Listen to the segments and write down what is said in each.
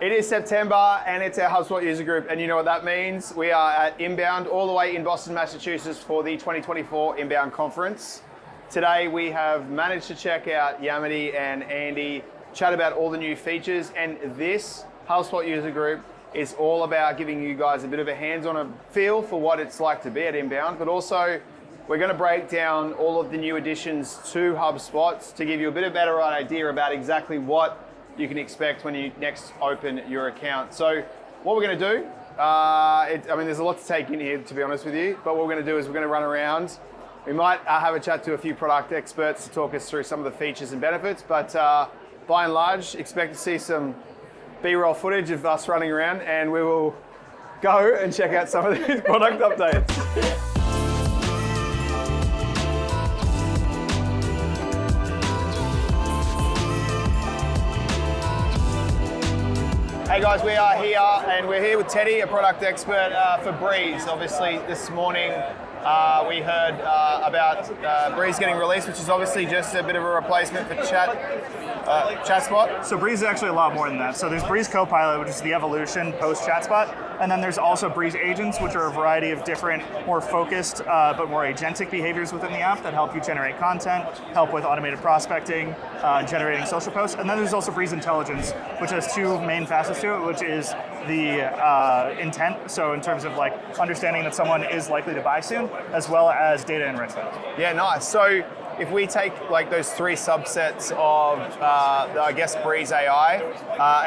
It is September and it's our HubSpot user group, and you know what that means. We are at Inbound all the way in Boston, Massachusetts for the 2024 Inbound Conference. Today we have managed to check out Yamity and Andy, chat about all the new features, and this HubSpot user group is all about giving you guys a bit of a hands-on feel for what it's like to be at Inbound, but also we're going to break down all of the new additions to HubSpot to give you a bit of better idea about exactly what you can expect when you next open your account. So what we're going to do, there's a lot to take in here, to be honest with you, but what we're going to do is we're going to run around. We might have a chat to a few product experts to talk us through some of the features and benefits, but by and large, expect to see some B-roll footage of us running around, and we will go and check out some of these product updates. Hey guys, we are here and we're here with Teddy, a product expert for Breeze. Obviously this morning we heard about Breeze getting released, which is obviously just a bit of a replacement for ChatSpot. So Breeze is actually a lot more than that. So there's Breeze Copilot, which is the evolution post ChatSpot, and then there's also Breeze Agents, which are a variety of different, more focused, but more agentic behaviors within the app that help you generate content, help with automated prospecting, generating social posts. And then there's also Breeze Intelligence, which has two main facets to it, which is the intent. So in terms of like understanding that someone is likely to buy soon, as well as data enrichment. Yeah, nice. So if we take like those three subsets of, Breeze AI,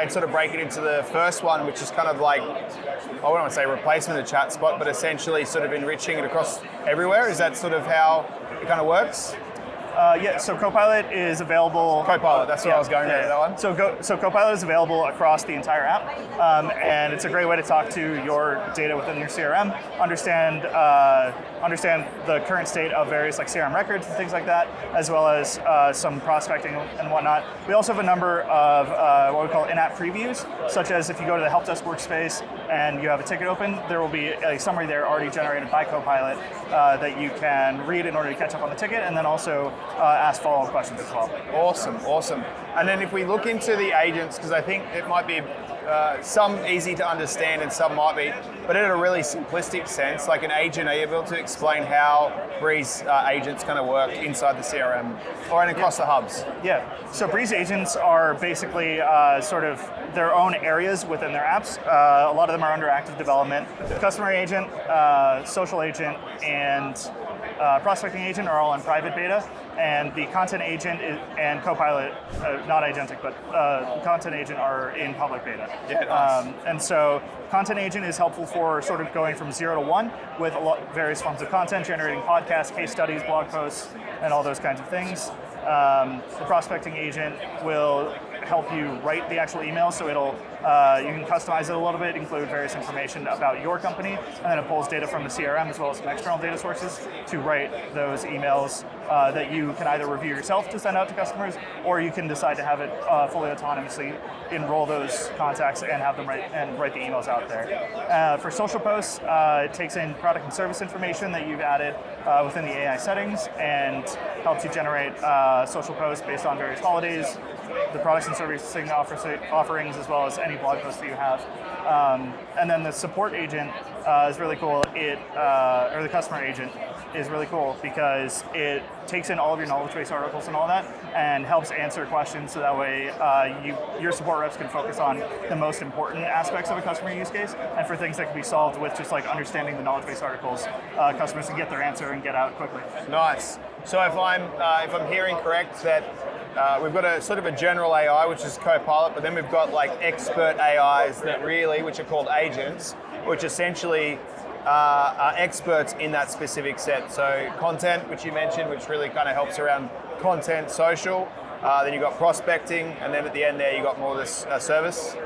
and sort of break it into the first one, which is kind of like, I wouldn't want to say replacement of ChatSpot, but essentially sort of enriching it across everywhere. Is that sort of how it kind of works? So Copilot is available. Copilot, that's what I was going with that one. So Copilot is available across the entire app, and it's a great way to talk to your data within your CRM, understand the current state of various like CRM records and things like that, as well as some prospecting and whatnot. We also have a number of what we call in-app previews, such as if you go to the help desk workspace and you have a ticket open, there will be a summary there already generated by Copilot that you can read in order to catch up on the ticket, and then also ask follow-up questions as well. Awesome. And then if we look into the agents, because I think it might be some easy to understand and some might be, but in a really simplistic sense, like an agent, are you able to explain how Breeze agents kind of work inside the CRM or across the hubs? Yeah, so Breeze agents are basically sort of their own areas within their apps. A lot of them are under active development. Customer agent, social agent, and prospecting agent are all in private beta, and the content agent and Copilot, not agentic, but content agent are in public beta. Yeah, nice. And so content agent is helpful for sort of going from 0 to 1 with various forms of content, generating podcasts, case studies, blog posts, and all those kinds of things. The prospecting agent will help you write the actual email, so it'll you can customize it a little bit, include various information about your company, and then it pulls data from the CRM as well as some external data sources to write those emails that you can either review yourself to send out to customers, or you can decide to have it fully autonomously enroll those contacts and have them write the emails out there. For social posts, it takes in product and service information that you've added within the AI settings and helps you generate social posts based on various holidays, the products and servicing offerings, as well as any blog posts that you have. And then the support agent is really cool. Or the customer agent is really cool because it takes in all of your knowledge base articles and all that and helps answer questions, so that way your support reps can focus on the most important aspects of a customer use case, and for things that can be solved with just like understanding the knowledge base articles, customers can get their answer and get out quickly. Nice. So if I'm hearing correct that we've got a sort of a general AI, which is Copilot, but then we've got like expert AIs which are called agents, which essentially are experts in that specific set. So content, which you mentioned, which really kind of helps around content, social. Then you've got prospecting, and then at the end there you got more of this service.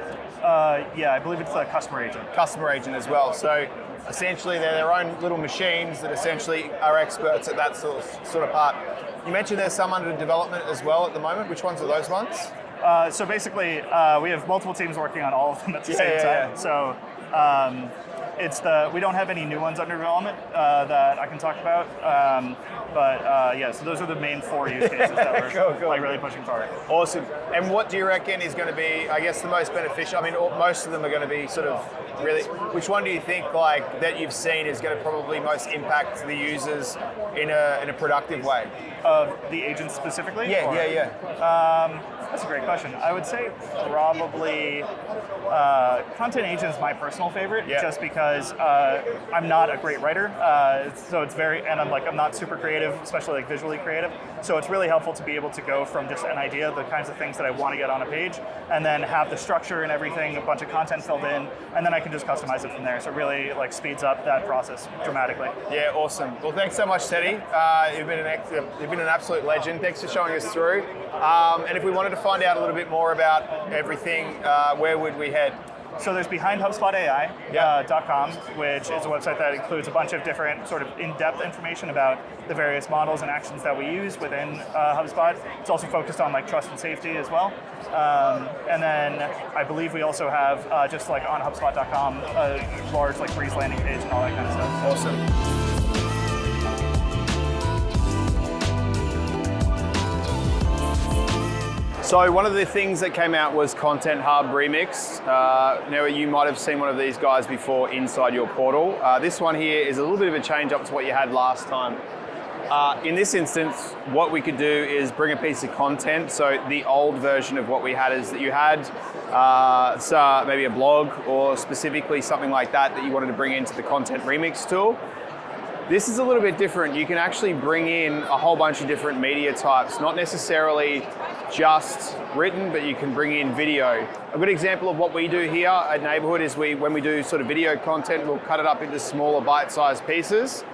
I believe it's the customer agent. Customer agent as well. So essentially they're their own little machines that essentially are experts at that sort of part. You mentioned there's some under development as well at the moment. Which ones are those ones? So basically, we have multiple teams working on all of them at the same time. Yeah. So we don't have any new ones under development that I can talk about. So those are the main 4 use cases that we're Cool. like really pushing forward. Awesome. And what do you reckon is going to be, I guess, the most beneficial? I mean, most of them are going to be sort of really. Which one do you think, like, that you've seen is going to probably most impact the users in a productive way? Of the agents specifically? Yeah. That's a great question. I would say probably content agent is my personal favorite, just because I'm not a great writer, so it's and I'm not super creative, especially like visually creative. So it's really helpful to be able to go from just an idea, the kinds of things that I want to get on a page, and then have the structure and everything, a bunch of content filled in, and then I can just customize it from there. So it really like speeds up that process dramatically. Yeah, awesome. Well, thanks so much, Teddy. You've been an absolute legend. Thanks for showing us through. And if we wanted to find out a little bit more about everything, where would we head? So there's behindhubspotAI.com, which is a website that includes a bunch of different sort of in-depth information about the various models and actions that we use within HubSpot. It's also focused on like trust and safety as well. And then I believe we also have just like on HubSpot.com a large like Breeze landing page and all that kind of stuff. Awesome. So one of the things that came out was Content Hub Remix. Now you might have seen one of these guys before inside your portal. This one here is a little bit of a change up to what you had last time. In this instance, what we could do is bring a piece of content. So the old version of what we had is that you had maybe a blog or specifically something like that you wanted to bring into the Content Remix tool. This is a little bit different. You can actually bring in a whole bunch of different media types, not necessarily just written, but you can bring in video. A good example of what we do here at Neighborhood is when we do sort of video content, we'll cut it up into smaller bite-sized pieces.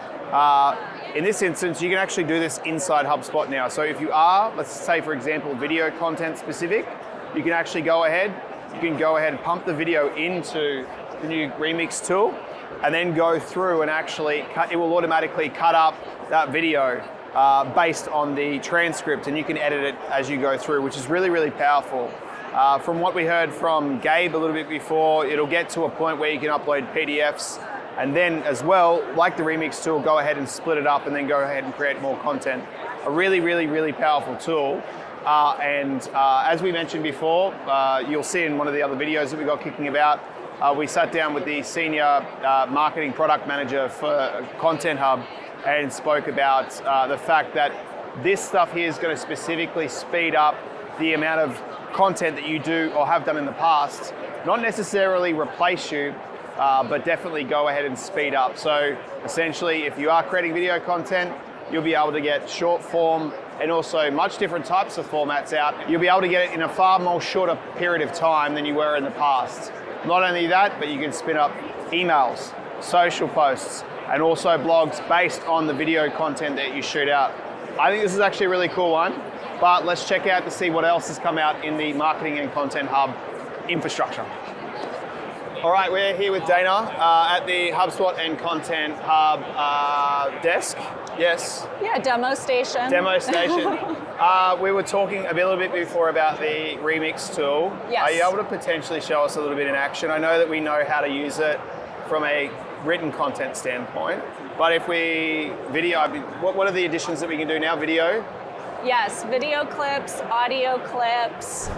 In this instance, you can actually do this inside HubSpot now. So if you are, let's say for example, video content specific, you can actually go ahead and pump the video into the new Remix tool, and then go through and actually it will automatically cut up that video based on the transcript, and you can edit it as you go through, which is really, really powerful. From what we heard from Gabe a little bit before, it'll get to a point where you can upload PDFs, and then as well, like the Remix tool, go ahead and split it up and then go ahead and create more content. A really, really, really powerful tool. As we mentioned before, you'll see in one of the other videos that we got kicking about, we sat down with the senior marketing product manager for Content Hub and spoke about the fact that this stuff here is going to specifically speed up the amount of content that you do or have done in the past. Not necessarily replace you, but definitely go ahead and speed up. So essentially, if you are creating video content, you'll be able to get short form and also much different types of formats out. You'll be able to get it in a far more shorter period of time than you were in the past. Not only that, but you can spin up emails, social posts, and also blogs based on the video content that you shoot out. I think this is actually a really cool one, but let's check out to see what else has come out in the Marketing and Content Hub infrastructure. All right, we're here with Dana at the HubSpot and Content Hub desk. Yes. Yeah, demo station. Demo station. We were talking a little bit before about the Remix tool. Yes. Are you able to potentially show us a little bit in action? I know that we know how to use it from a written content standpoint, but if what are the additions that we can do now? Video? Yes, video clips, audio clips,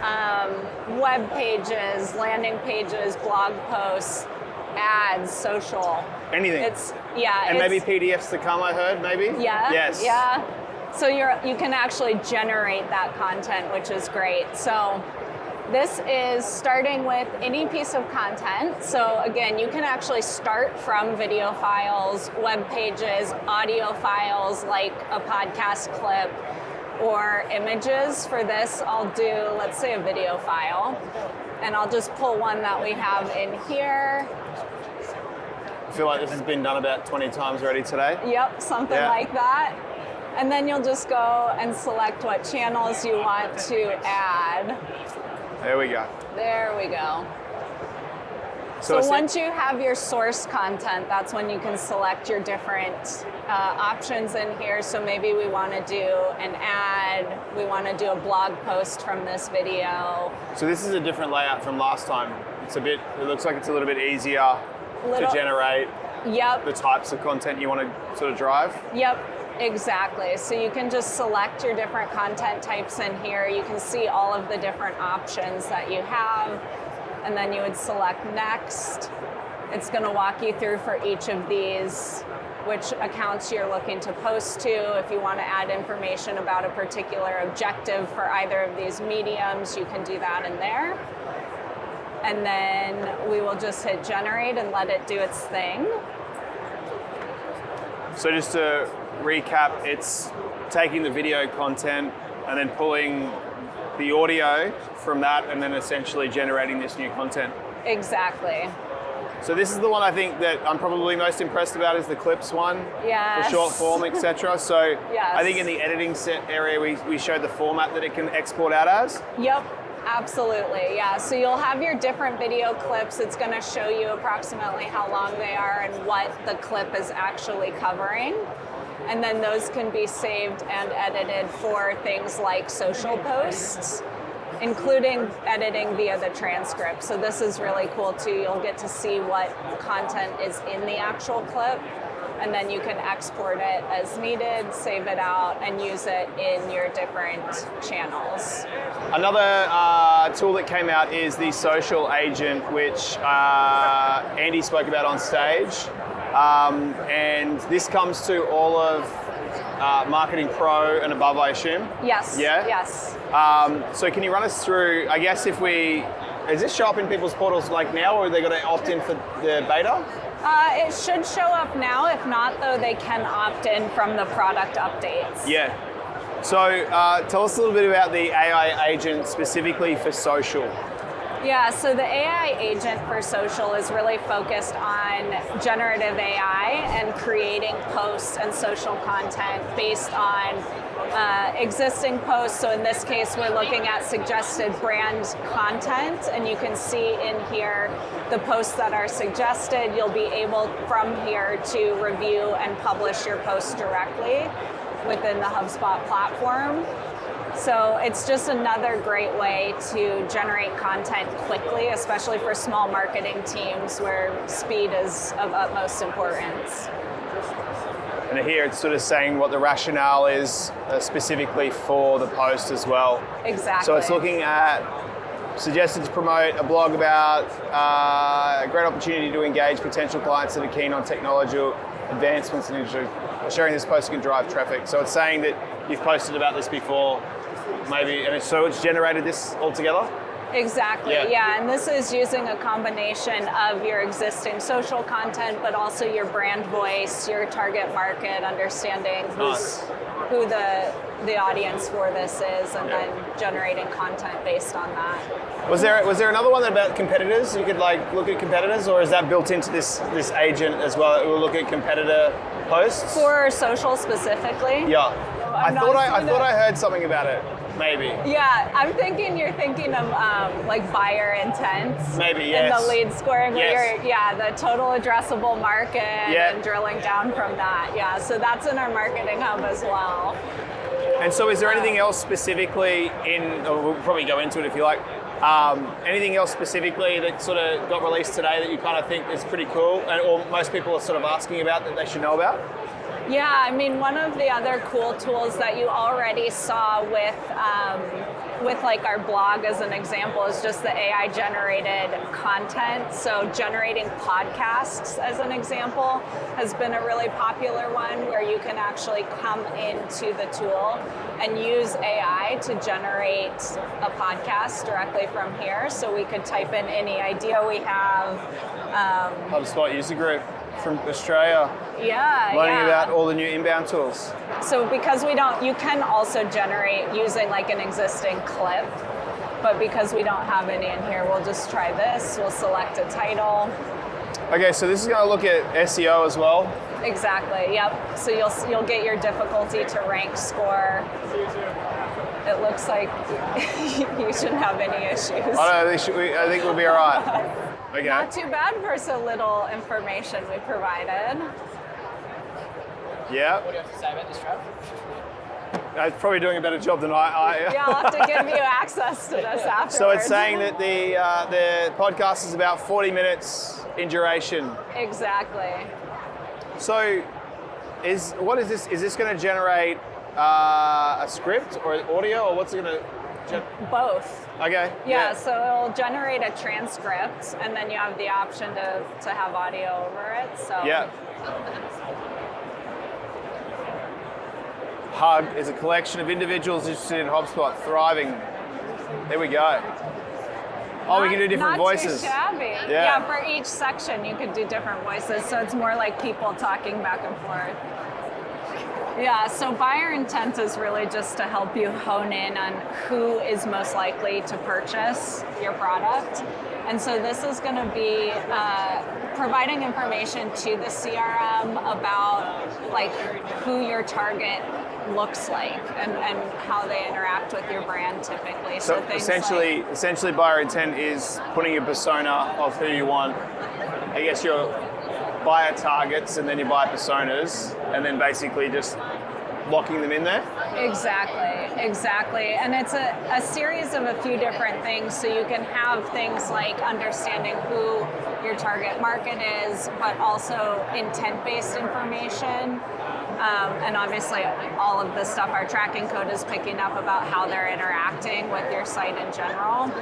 web pages, landing pages, blog posts, ads, social. Anything. And maybe PDFs to come, I heard, maybe? Yeah. Yes. Yeah. So you can actually generate that content, which is great. So this is starting with any piece of content. So again, you can actually start from video files, web pages, audio files like a podcast clip, or images. For this, I'll do, let's say, a video file, and I'll just pull one that we have in here. I feel like this has been done about 20 times already today. Yep, something like that. And then you'll just go and select what channels you want to add. There we go. There we go. So once you have your source content, that's when you can select your different options in here. So maybe we want to do an ad, we want to do a blog post from this video. So this is a different layout from last time. It looks like it's a little bit easier to generate Yep. the types of content you want to sort of drive? Yep, exactly. So you can just select your different content types in here. You can see all of the different options that you have, and then you would select next. It's going to walk you through for each of these which accounts you're looking to post to. If you want to add information about a particular objective for either of these mediums, you can do that in there. And then we will just hit generate and let it do its thing. So just to recap, it's taking the video content and then pulling the audio from that and then essentially generating this new content. Exactly. So this is the one I think that I'm probably most impressed about is the clips one. Yes. For short form, etc. So yes. I think in the editing set area, we showed the format that it can export out as. Yep, absolutely, yeah. So you'll have your different video clips. It's gonna show you approximately how long they are and what the clip is actually covering. And then those can be saved and edited for things like social posts, including editing via the transcript. So this is really cool too. You'll get to see what content is in the actual clip, and then you can export it as needed, save it out, and use it in your different channels. Another tool that came out is the social agent, which Andy spoke about on stage. And this comes to all of Marketing Pro and above, I assume? Yes. Yeah? Yes. So can you run us through, I guess does this show up in people's portals like now, or are they going to opt in for the beta? It should show up now. If not, though, they can opt in from the product updates. Yeah. So tell us a little bit about the AI agent specifically for social. Yeah, so the AI agent for social is really focused on generative AI and creating posts and social content based on existing posts. So in this case, we're looking at suggested brand content, and you can see in here the posts that are suggested. You'll be able from here to review and publish your posts directly within the HubSpot platform. So it's just another great way to generate content quickly, especially for small marketing teams where speed is of utmost importance. And here it's sort of saying what the rationale is specifically for the post as well. Exactly. So it's looking at suggested to promote a blog about a great opportunity to engage potential clients that are keen on technological advancements and sharing this post can drive traffic. So it's saying that you've posted about this before, maybe, and so it's generated this altogether? Exactly, yeah, and this is using a combination of your existing social content, but also your brand voice, your target market, understanding who the audience for this is, and then generating content based on that. Was there another one about competitors? You could look at competitors, or is that built into this agent as well? It will look at competitor posts for social specifically. Yeah, I thought I heard something about it. Maybe. Yeah, you're thinking of like buyer intent. Maybe, yes. And the lead scoring, yes. The total addressable market and drilling down from that. Yeah, so that's in our marketing hub as well. And so is there anything else specifically we'll probably go into it if you like, anything else specifically that sort of got released today that you kind of think is pretty cool, or most people are sort of asking about that they should know about? Yeah, I mean, one of the other cool tools that you already saw with like our blog as an example is just the AI generated content. So generating podcasts as an example has been a really popular one where you can actually come into the tool and use AI to generate a podcast directly from here. So we could type in any idea we have. HubSpot user group from Australia. Yeah, learning about all the new inbound tools. So because you can also generate using like an existing clip, but because we don't have any in here, we'll just try this. We'll select a title. Okay, so this is going to look at SEO as well. Exactly. Yep. So you'll get your difficulty to rank score. It looks like you shouldn't have any issues. I think we'll be all right. Okay. Not too bad for so little information we provided. Yeah. What do you have to say about this, Trev? probably doing a better job than I. Yeah, I'll have to give you access to this afterwards. So it's saying that the podcast is about 40 minutes in duration. Exactly. So what is this? Is this going to generate a script or audio, or what's it going to? Both. Okay. Yeah, so it'll generate a transcript, and then you have the option to have audio over it. So Yeah. Hug is a collection of individuals interested in HubSpot thriving. There we go. Oh, we can do different voices. Not too shabby. Yeah, for each section you could do different voices, so it's more like people talking back and forth. Yeah, so buyer intent is really just to help you hone in on who is most likely to purchase your product. And so this is going to be providing information to the CRM about like who your target looks like and how they interact with your brand typically. So things essentially buyer intent is putting your persona of who you want, I guess your buyer targets and then your buyer personas, and then basically just locking them in there? Exactly. And it's a series of a few different things. So you can have things like understanding who your target market is, but also intent-based information. And obviously all of this stuff, our tracking code is picking up about how they're interacting with your site in general.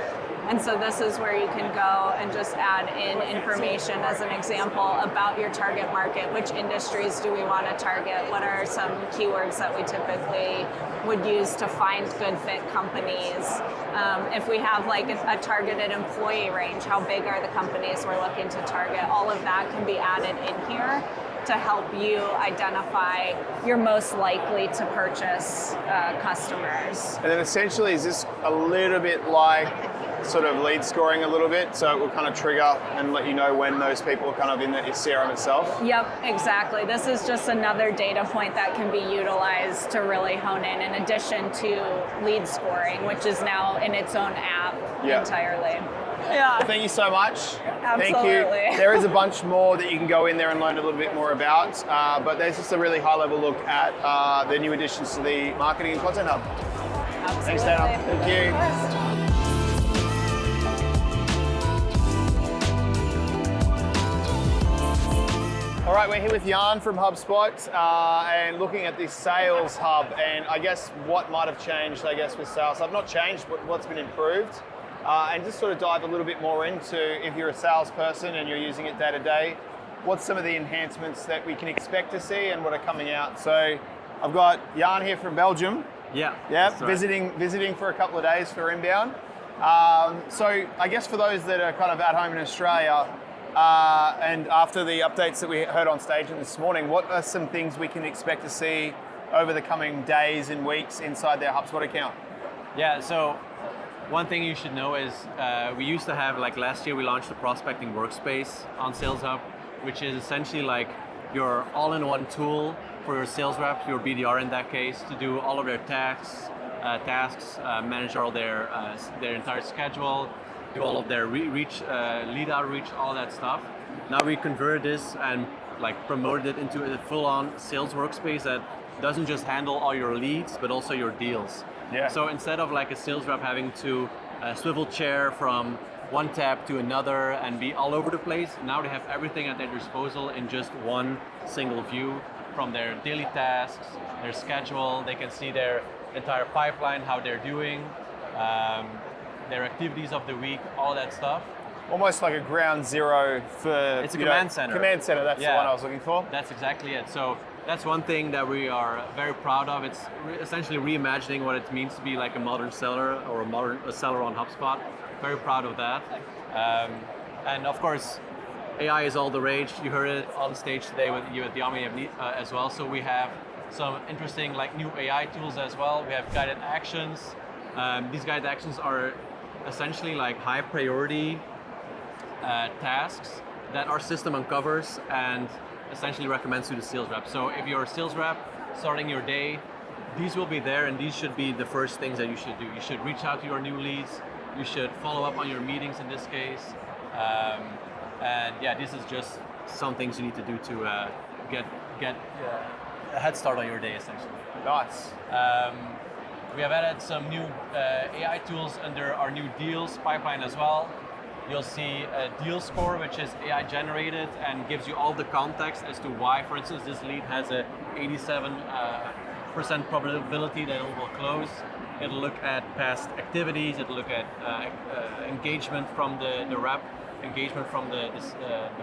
And so this is where you can go and just add in information as an example about your target market. Which industries do we want to target? What are some keywords that we typically would use to find good fit companies? If we have like a targeted employee range, how big are the companies we're looking to target? All of that can be added in here to help you identify your most likely to purchase customers. And then essentially, is this a little bit like sort of lead scoring a little bit, so it will kind of trigger and let you know when those people are kind of in the CRM itself? Yep, exactly. This is just another data point that can be utilized to really hone in addition to lead scoring, which is now in its own app entirely. Yeah. Thank you so much. Absolutely. Thank you. There is a bunch more that you can go in there and learn a little bit more about, but there's just a really high-level look at the new additions to the Marketing and Content Hub. Absolutely. Thanks, Dana. Thank you. All right, we're here with Jan from HubSpot and looking at the Sales Hub, and I guess what might have changed, with Sales Hub. Not changed, but what's been improved. And just sort of dive a little bit more into, if you're a salesperson and you're using it day to day, what's some of the enhancements that we can expect to see and what are coming out. So I've got Jan here from Belgium. Yeah. Right. Visiting for a couple of days for inbound. So I guess for those that are kind of at home in Australia, and after the updates that we heard on stage this morning, what are some things we can expect to see over the coming days and weeks inside their HubSpot account? Yeah, so one thing you should know is we used to have, like last year we launched a prospecting workspace on Sales Hub, which is essentially like your all-in-one tool for your sales reps, your BDR in that case, to do all of their tasks, manage all their entire schedule, do all of their lead outreach, all that stuff. Now we converted this and like promoted it into a full-on sales workspace that doesn't just handle all your leads, but also your deals. Yeah. So instead of like a sales rep having to swivel chair from one tab to another and be all over the place, now they have everything at their disposal in just one single view, from their daily tasks, their schedule. They can see their entire pipeline, how they're doing, their activities of the week, all that stuff. Almost like a ground zero for... It's a command center. Command center, that's the one I was looking for. That's exactly it. So that's one thing that we are very proud of. It's essentially reimagining what it means to be like a modern seller or a seller on HubSpot. Very proud of that. And of course, AI is all the rage. You heard it on stage today with you at the Omni as well. So we have some interesting like new AI tools as well. We have guided actions. These guided actions are essentially like high priority tasks that our system uncovers and essentially recommends to the sales rep. So if you're a sales rep starting your day, these will be there and these should be the first things that you should do. You should reach out to your new leads. You should follow up on your meetings in this case. And yeah, this is just some things you need to do to get a head start on your day, essentially. Nice. We have added some new AI tools under our new deals pipeline as well. You'll see a deal score, which is AI generated and gives you all the context as to why, for instance, this lead has a 87% probability that it will close. It'll look at past activities, it'll look at engagement from the rep, engagement from the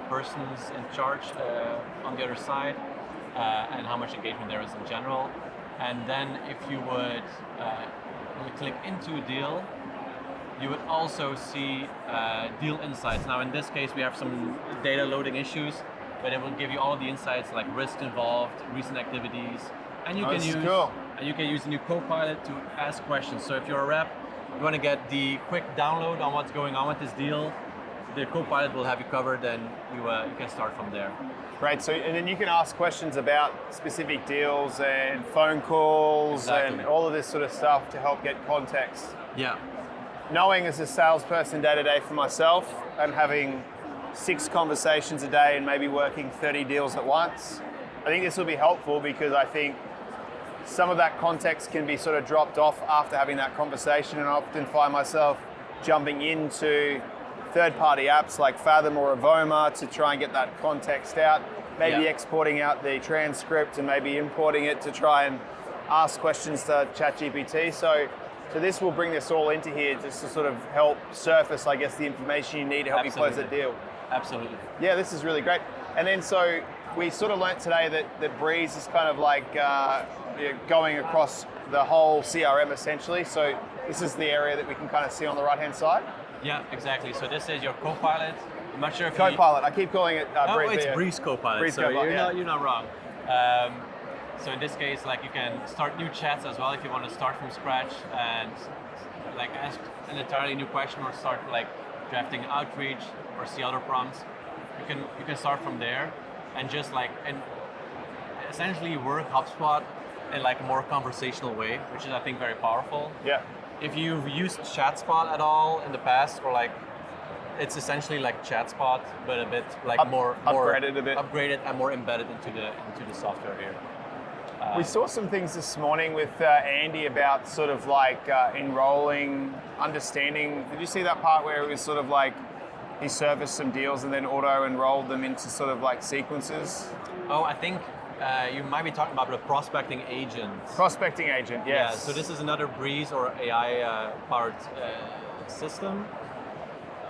persons in charge on the other side, and how much engagement there is in general. And then if you would click into a deal, you would also see deal insights. Now in this case we have some data loading issues, but it will give you all of the insights like risk involved, recent activities, and you can use the new Copilot to ask questions. So if you're a rep, you want to get the quick download on what's going on with this deal, the Copilot will have you covered, and you can start from there. Great. So, and then you can ask questions about specific deals and phone calls and all of this sort of stuff to help get context. Yeah. Knowing as a salesperson day to day for myself and having 6 conversations a day and maybe working 30 deals at once, I think this will be helpful because I think some of that context can be sort of dropped off after having that conversation, and I often find myself jumping into third-party apps like Fathom or Avoma to try and get that context out, maybe exporting out the transcript and maybe importing it to try and ask questions to ChatGPT. So this will bring this all into here just to sort of help surface, I guess, the information you need to help you close that deal. Absolutely. Yeah, this is really great. And then so we sort of learnt today that Breeze is kind of like going across the whole CRM essentially. So this is the area that we can kind of see on the right-hand side. Yeah, exactly. So this is your Copilot. I'm not sure if Copilot. I keep calling it Breeze. Oh, it's Breeze Copilot. Breeze so Copilot, you're not wrong. So in this case, like you can start new chats as well if you want to start from scratch and like ask an entirely new question or start like drafting outreach or see other prompts. You can start from there and just like and essentially work HubSpot in like a more conversational way, which is I think very powerful. Yeah. If you've used ChatSpot at all in the past, or like, it's essentially like ChatSpot, but a bit like more upgraded and more embedded into the software here. We saw some things this morning with Andy about sort of like enrolling, understanding. Did you see that part where it was sort of like he serviced some deals and then auto-enrolled them into sort of like sequences? Oh, I think you might be talking about the prospecting agent. Prospecting agent, yes. Yeah, so this is another Breeze or AI-powered system.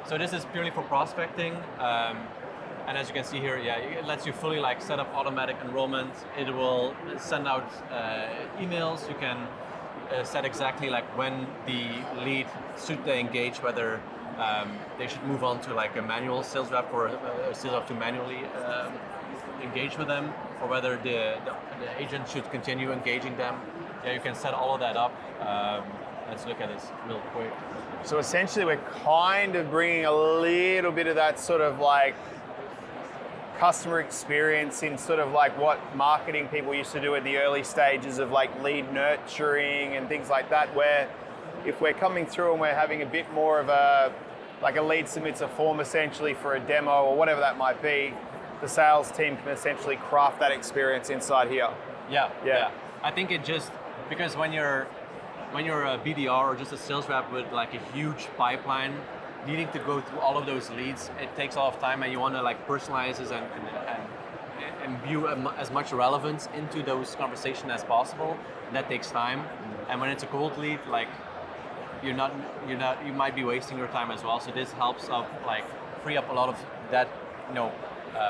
So this is purely for prospecting. And as you can see here, it lets you fully like set up automatic enrollment. It will send out emails. You can set exactly like when the lead should they engage, whether they should move on to like a manual sales rep or a sales rep to manually engage with them, or whether the agent should continue engaging them. Yeah, you can set all of that up. Let's look at this real quick. So essentially we're kind of bringing a little bit of that sort of like customer experience in sort of like what marketing people used to do at the early stages of like lead nurturing and things like that, where if we're coming through and we're having a bit more of a lead submits a form essentially for a demo or whatever that might be, the sales team can essentially craft that experience inside here. Yeah. I think it just, because when you're a BDR or just a sales rep with like a huge pipeline, needing to go through all of those leads, it takes a lot of time, and you want to like personalize this and imbue as much relevance into those conversations as possible. And that takes time. And when it's a cold lead, like you might be wasting your time as well. So this helps like free up a lot of that,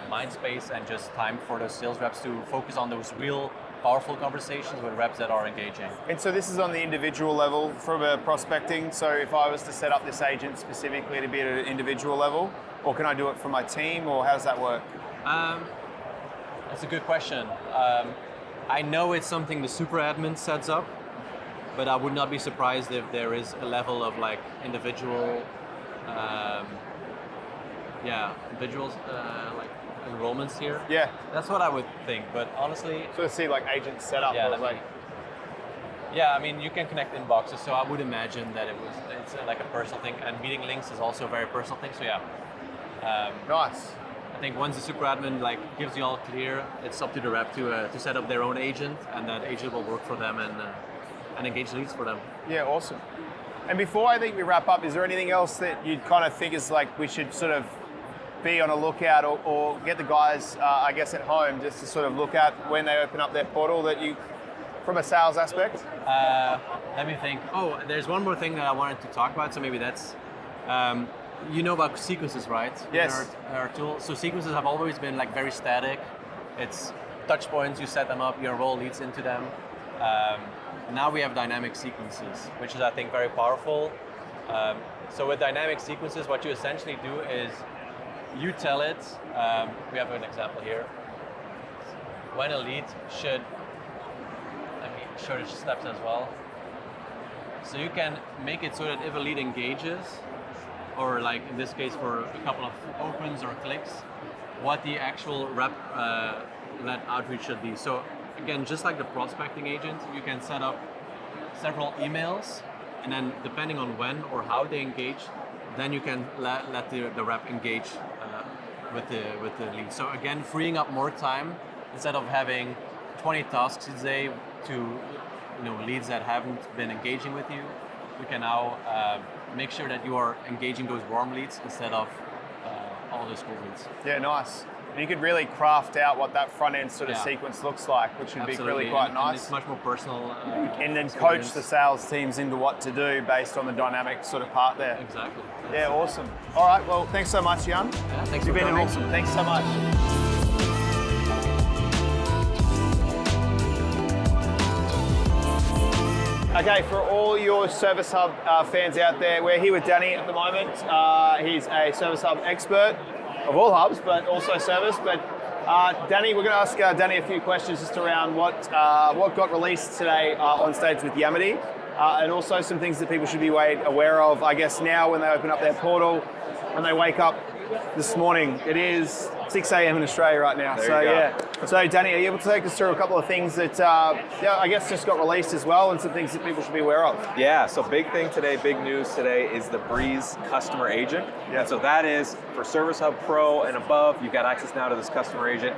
mind space and just time for those sales reps to focus on those real powerful conversations with reps that are engaging. And so this is on the individual level from a prospecting. So if I was to set up this agent specifically to be at an individual level, or can I do it for my team, or how does that work? That's a good question. I know it's something the super admin sets up, but I would not be surprised if there is a level of like individuals like enrollments here. Yeah. That's what I would think, but honestly... So let's see like agent setup. Yeah, I mean, you can connect inboxes, so I would imagine that it's like a personal thing, and meeting links is also a very personal thing, so yeah. Nice. I think once the super admin like gives you all clear, it's up to the rep to set up their own agent, and that agent will work for them and engage leads for them. Yeah, awesome. And before I think we wrap up, is there anything else that you kind of think is like we should sort of be on a lookout or get the guys, I guess, at home just to sort of look at when they open up their portal that you, from a sales aspect? Let me think. Oh, there's one more thing that I wanted to talk about. So maybe that's, you know about sequences, right? Yes. In our tool. So sequences have always been like very static. It's touch points, you set them up, your role leads into them. Now we have dynamic sequences, which is, I think, very powerful. So with dynamic sequences, what you essentially do is you tell it, we have an example here, when a lead should, let me show the steps as well. So you can make it so that if a lead engages, or like in this case for a couple of opens or clicks, what the actual rep-led outreach should be. So again, just like the prospecting agent, you can set up several emails, and then depending on when or how they engage, then you can let the rep engage with the lead. So again, freeing up more time instead of having 20 tasks a day to leads that haven't been engaging with you. We can now make sure that you are engaging those warm leads instead of all those cold leads. Yeah, nice. And you could really craft out what that front end sort of sequence looks like, which would Absolutely. be really quite nice. And it's much more personal. And then experience. coach the sales teams into what to do based on the dynamic sort of part there. Exactly. Yeah, awesome. All right, well, thanks so much, Jan. Yeah, thanks You've for been coming. awesome. Thanks so much. Okay, for all your Service Hub fans out there, we're here with Danny at the moment. He's a Service Hub expert of all hubs, but also service. But Danny, we're going to ask Danny a few questions just around what got released today on stage with Yamity, and also some things that people should be aware of, I guess, now when they open up their portal, when they wake up this morning. It is 6 a.m. in Australia right now. So Danny, are you able to take us through a couple of things that I guess just got released as well, and some things that people should be aware of? Yeah, so big thing today, big news today is the Breeze customer agent. Yeah. And so that is for Service Hub Pro and above, you've got access now to this customer agent.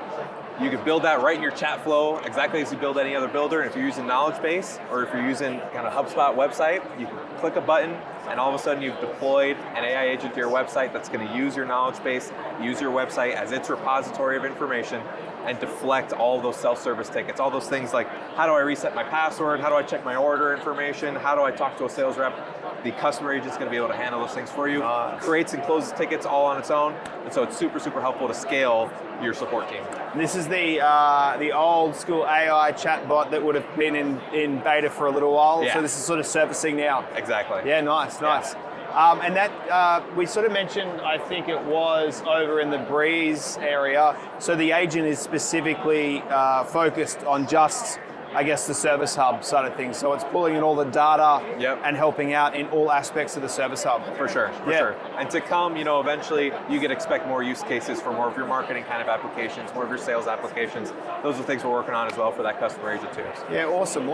You can build that right in your chat flow, exactly as you build any other builder. And if you're using Knowledge Base, or if you're using kind of HubSpot website, you can click a button, and all of a sudden you've deployed an AI agent to your website that's going to use your Knowledge Base, use your website as its repository of information, and deflect all those self-service tickets. All those things like, how do I reset my password? How do I check my order information? How do I talk to a sales rep? The customer agent's going to be able to handle those things for you. Creates and closes tickets all on its own. And so it's super, super helpful to scale your support team. This is the old school AI chatbot that would have been in beta for a little while. Yeah. So this is sort of surfacing now. Exactly. Yeah, nice. And that, we sort of mentioned, I think it was over in the Breeze area. So the agent is specifically focused on just, I guess, the Service Hub side of things. So it's pulling in all the data and helping out in all aspects of the Service Hub. For sure. And to come, eventually you can expect more use cases for more of your marketing kind of applications, more of your sales applications. Those are things we're working on as well for that customer agent too. Yeah, awesome.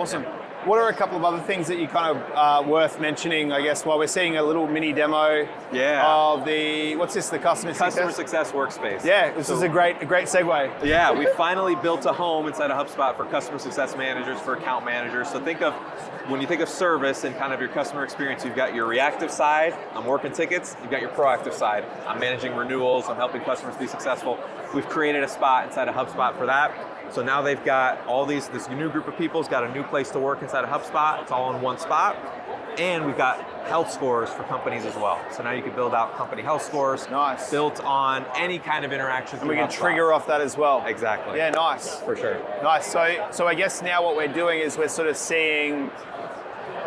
What are a couple of other things that you kind of worth mentioning, I guess, while we're seeing a little mini demo of the, what's this, the Customer Success Workspace. Yeah, this is a great segue. Yeah, we finally built a home inside of HubSpot for customer success managers, for account managers. So when you think of service and kind of your customer experience, you've got your reactive side, I'm working tickets, you've got your proactive side, I'm managing renewals, I'm helping customers be successful. We've created a spot inside of HubSpot for that. So now they've got this new group of people's got a new place to work inside of HubSpot. It's all in one spot. And we've got health scores for companies as well. So now you can build out company health scores built on any kind of interaction. And we can trigger off that as well. Exactly. Yeah, nice. For sure. Nice. So I guess now what we're doing is we're sort of seeing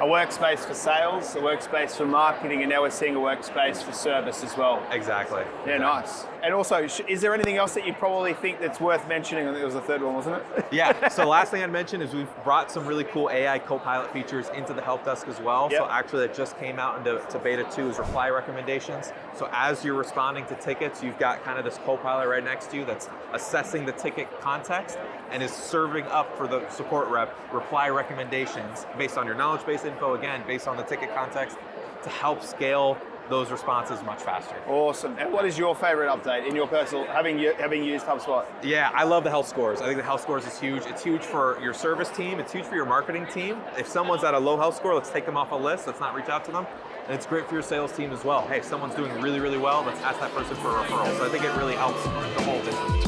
a workspace for sales, a workspace for marketing, and now we're seeing a workspace for service as well. Exactly. Yeah, nice. And also, is there anything else that you probably think that's worth mentioning? I think it was the third one, wasn't it? Yeah, so the last thing I'd mention is we've brought some really cool AI co-pilot features into the help desk as well. Yep. So actually that just came out into beta 2 is reply recommendations. So as you're responding to tickets, you've got kind of this co-pilot right next to you that's assessing the ticket context and is serving up for the support rep reply recommendations based on your knowledge base info, again, based on the ticket context, to help scale those responses much faster. Awesome. And what is your favorite update in your personal, having used HubSpot? Yeah, I love the health scores. I think the health scores is huge. It's huge for your service team. It's huge for your marketing team. If someone's at a low health score, let's take them off a list. Let's not reach out to them. And it's great for your sales team as well. Hey, if someone's doing really, really well, let's ask that person for a referral. So I think it really helps the whole business.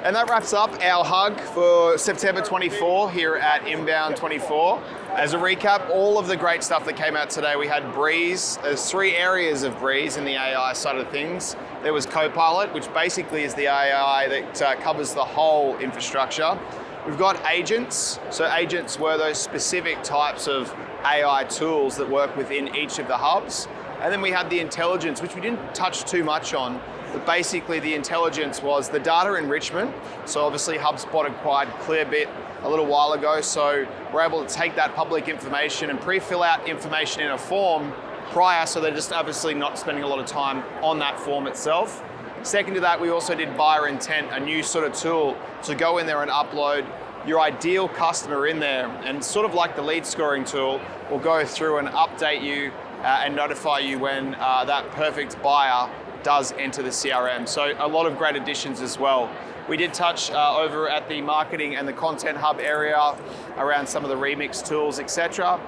And that wraps up our hug for September 24 here at Inbound 24. As a recap, all of the great stuff that came out today, we had Breeze. There's 3 areas of Breeze in the AI side of things. There was Copilot, which basically is the AI that covers the whole infrastructure. We've got agents. So agents were those specific types of AI tools that work within each of the hubs. And then we had the intelligence, which we didn't touch too much on. But basically the intelligence was the data enrichment. So obviously HubSpot acquired Clearbit a little while ago. So we're able to take that public information and pre-fill out information in a form prior, so they're just obviously not spending a lot of time on that form itself. Second to that, we also did buyer intent, a new sort of tool to go in there and upload your ideal customer in there. And sort of like the lead scoring tool, will go through and update you and notify you when that perfect buyer does enter the CRM. So a lot of great additions as well. We did touch over at the marketing and the content hub area around some of the remix tools, etc.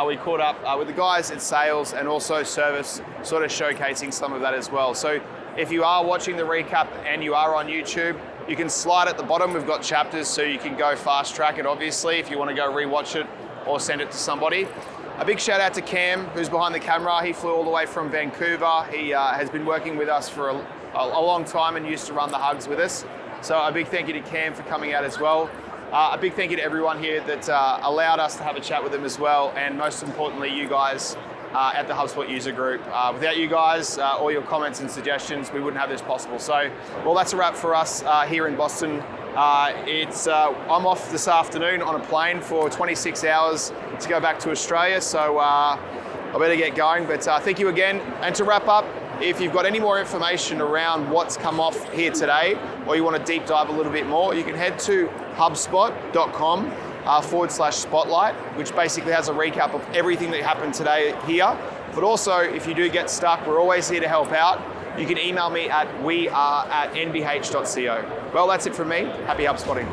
We caught up with the guys in sales and also service, sort of showcasing some of that as well. So if you are watching the recap and you are on YouTube, you can slide at the bottom. We've got chapters, so you can go fast track it, obviously, if you want to go rewatch it or send it to somebody. A big shout out to Cam, who's behind the camera. He flew all the way from Vancouver. He has been working with us for a long time and used to run the hugs with us. So a big thank you to Cam for coming out as well. A big thank you to everyone here that allowed us to have a chat with them as well. And most importantly, you guys at the HubSpot user group. Without you guys, all your comments and suggestions, we wouldn't have this possible. So, well, that's a wrap for us here in Boston. I'm off this afternoon on a plane for 26 hours to go back to Australia, so I better get going. But thank you again. And to wrap up, if you've got any more information around what's come off here today, or you want to deep dive a little bit more, you can head to hubspot.com/spotlight, which basically has a recap of everything that happened today here. But also, if you do get stuck, we're always here to help out. You can email me at we@nbh.co. Well, that's it from me. Happy HubSpotting.